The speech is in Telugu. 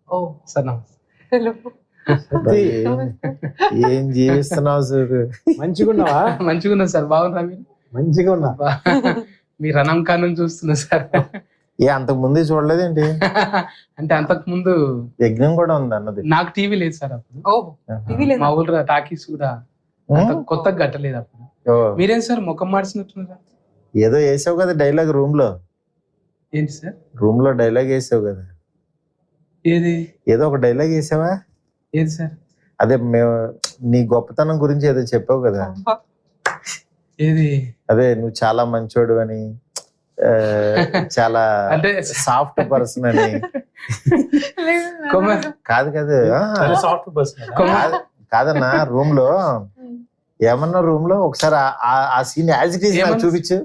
ఓ సార్ నమస్తే. హలో ఏం జీవిస్తున్నావు చూడు. మంచిగా ఉన్నావా? మంచిగా ఉన్నా సార్. బాగున్నా మీరు? మంచిగా ఉన్నా. మీ రణం కానం చూస్తున్నా సార్. ఏ అంతకు ముందే చూడలేదేంటి? అంటే అంతకు ముందు యజ్ఞం కూడా ఉంది అన్నది. నాకు టీవీ లేదు సార్ అప్పుడు. ఓ టీవీ లేదా? మా ఊళ్ళో టాకీస్ కూడా అంత కొత్తగా కట్టలేదు అప్పుడు. ఓ, మీరేం సార్ ముఖం మార్చినట్టున్నారు? ఏదో వేసావు కదా డైలాగ్ రూమ్ లో. ఏంటి సార్? రూమ్ లో డైలాగ్ వేసావు కదా. ఏది ఏదో ఒక డైలాగ్ వేసావా? ఏది సార్? అదే మేము నీ గొప్పతనం గురించి ఏదో చెప్పావు కదా. ఏది? అదే నువ్వు చాలా మంచోడు అని, చాలా అంటే సాఫ్ట్ పర్సన్ అని. కాదు కదా, సాఫ్ట్ పర్సన్. కాదన్నా రూమ్ లో ఏమన్నా రూమ్ లో ఒకసారి ఆ సీన్ యాజ్ ఇట్ ఈజ్ నాకు చూపించు.